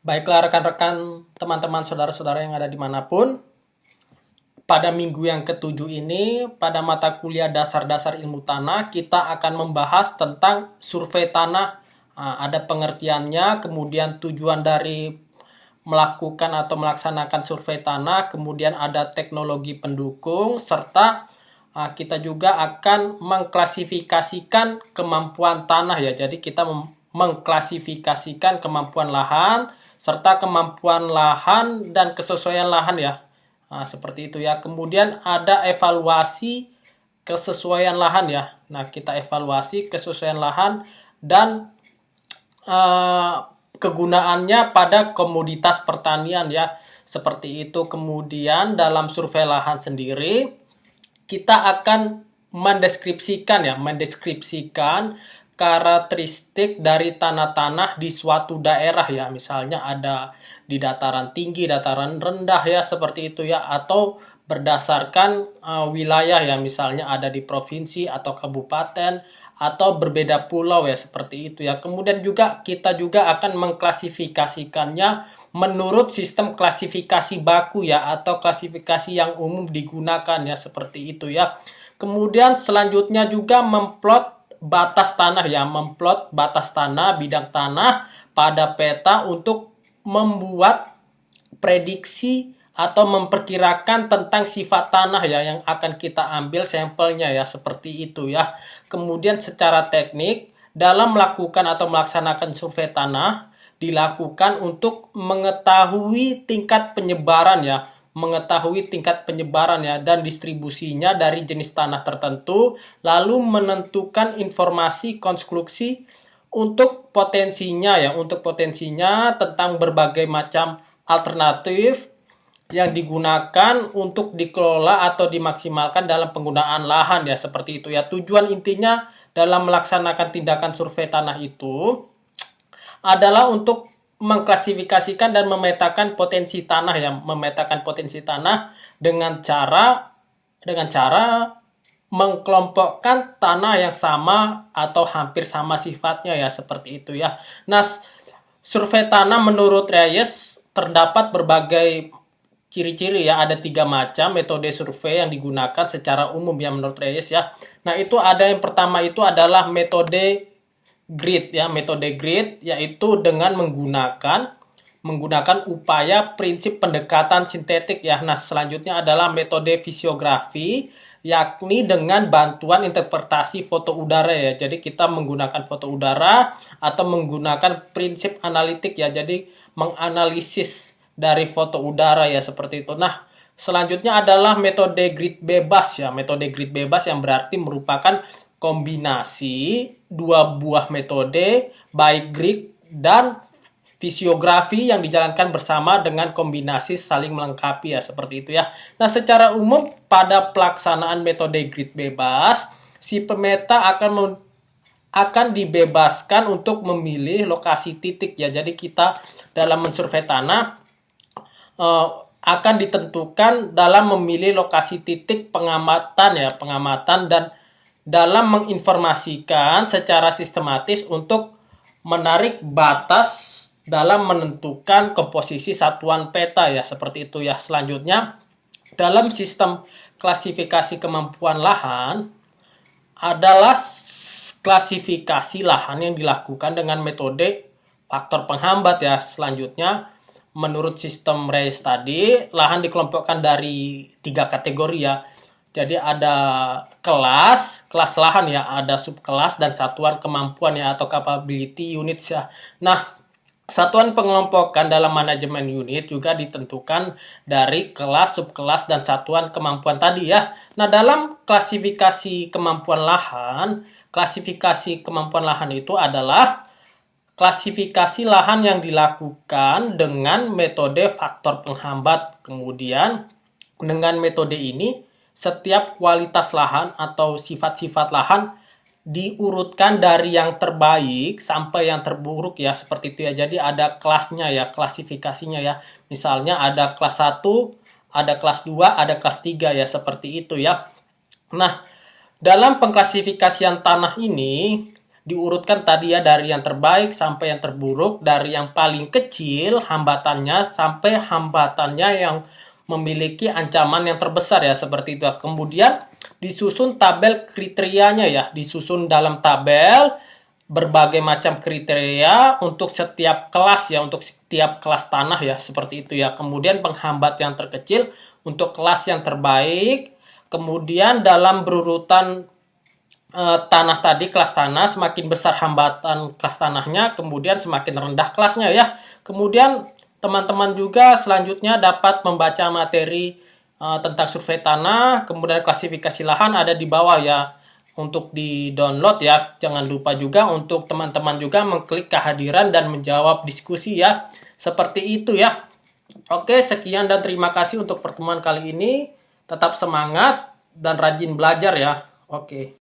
Baiklah rekan-rekan, teman-teman, saudara-saudara yang ada dimanapun, pada minggu yang ketujuh ini, pada mata kuliah dasar-dasar ilmu tanah, kita akan membahas tentang survei tanah. Ada pengertiannya, kemudian tujuan dari melakukan atau melaksanakan survei tanah, kemudian ada teknologi pendukung, serta kita juga akan mengklasifikasikan kemampuan tanah ya. Jadi kita mengklasifikasikan kemampuan lahan, serta kemampuan lahan dan kesesuaian lahan ya. Seperti itu ya. Kemudian ada evaluasi kesesuaian lahan ya. Nah, kita evaluasi kesesuaian lahan dan kegunaannya pada komoditas pertanian ya. Seperti itu. Kemudian dalam survei lahan sendiri kita akan mendeskripsikan karakteristik dari tanah-tanah di suatu daerah ya. Misalnya ada di dataran tinggi, dataran rendah ya, seperti itu ya, atau berdasarkan wilayah ya, misalnya ada di provinsi atau kabupaten atau berbeda pulau ya, seperti itu ya. Kemudian juga kita juga akan mengklasifikasikannya menurut sistem klasifikasi baku ya, atau klasifikasi yang umum digunakan ya, seperti itu ya. Kemudian selanjutnya juga memplot batas tanah ya, memplot batas tanah, bidang tanah pada peta untuk membuat prediksi atau memperkirakan tentang sifat tanah ya yang akan kita ambil sampelnya ya, seperti itu ya. Kemudian secara teknik dalam melakukan atau melaksanakan survei tanah dilakukan untuk mengetahui tingkat penyebaran ya, dan distribusinya dari jenis tanah tertentu, lalu menentukan informasi konstruksi untuk potensinya tentang berbagai macam alternatif yang digunakan untuk dikelola atau dimaksimalkan dalam penggunaan lahan ya, seperti itu ya. Tujuan intinya dalam melaksanakan tindakan survei tanah itu adalah untuk mengklasifikasikan dan memetakan potensi tanah dengan cara mengkelompokkan tanah yang sama atau hampir sama sifatnya ya, seperti itu ya. Nah, survei tanah menurut Reyes terdapat berbagai ciri-ciri ya, ada 3 macam metode survei yang digunakan secara umum ya menurut Reyes ya. Nah, itu ada yang pertama itu adalah metode grid ya, metode grid yaitu dengan menggunakan upaya prinsip pendekatan sintetik ya. Nah, selanjutnya adalah metode fisiografi, yakni dengan bantuan interpretasi foto udara ya. Jadi kita menggunakan foto udara atau menggunakan prinsip analitik ya. Jadi menganalisis dari foto udara ya, seperti itu. Nah, selanjutnya adalah metode grid bebas ya. Metode grid bebas yang berarti merupakan kombinasi dua buah metode, baik grid dan fisiografi yang dijalankan bersama dengan kombinasi saling melengkapi ya, seperti itu ya. Nah, secara umum pada pelaksanaan metode grid bebas, si pemeta akan dibebaskan untuk memilih lokasi titik ya. Jadi kita dalam mensurvei tanah akan ditentukan dalam memilih lokasi titik pengamatan dan dalam menginformasikan secara sistematis untuk menarik batas dalam menentukan komposisi satuan peta ya, seperti itu ya. Selanjutnya dalam sistem klasifikasi kemampuan lahan adalah klasifikasi lahan yang dilakukan dengan metode faktor penghambat ya. Selanjutnya menurut sistem Reyes tadi, lahan dikelompokkan dari 3 kategori ya. Jadi ada kelas lahan ya, ada subkelas dan satuan kemampuan ya, atau capability units ya. Nah, satuan pengelompokan dalam manajemen unit juga ditentukan dari kelas, subkelas, dan satuan kemampuan tadi ya. Nah, dalam klasifikasi kemampuan lahan itu adalah klasifikasi lahan yang dilakukan dengan metode faktor penghambat. Kemudian dengan metode ini setiap kualitas lahan atau sifat-sifat lahan diurutkan dari yang terbaik sampai yang terburuk ya, seperti itu ya. Jadi ada kelasnya ya, klasifikasinya ya. Misalnya ada kelas 1, ada kelas 2, ada kelas 3 ya, seperti itu ya. Nah, dalam pengklasifikasian tanah ini diurutkan tadi ya, dari yang terbaik sampai yang terburuk, dari yang paling kecil hambatannya sampai hambatannya yang memiliki ancaman yang terbesar ya, seperti itu. Kemudian disusun tabel kriterianya ya, disusun dalam tabel berbagai macam kriteria untuk setiap kelas ya, untuk setiap kelas tanah ya, seperti itu ya. Kemudian penghambat yang terkecil untuk kelas yang terbaik. Kemudian dalam berurutan tanah tadi, kelas tanah, semakin besar hambatan kelas tanahnya, kemudian semakin rendah kelasnya ya. Kemudian teman-teman juga selanjutnya dapat membaca materi tentang survei tanah, kemudian klasifikasi lahan ada di bawah ya, untuk di-download ya. Jangan lupa juga untuk teman-teman juga mengklik kehadiran dan menjawab diskusi ya. Seperti itu ya. Oke, sekian dan terima kasih untuk pertemuan kali ini. Tetap semangat dan rajin belajar ya. Oke.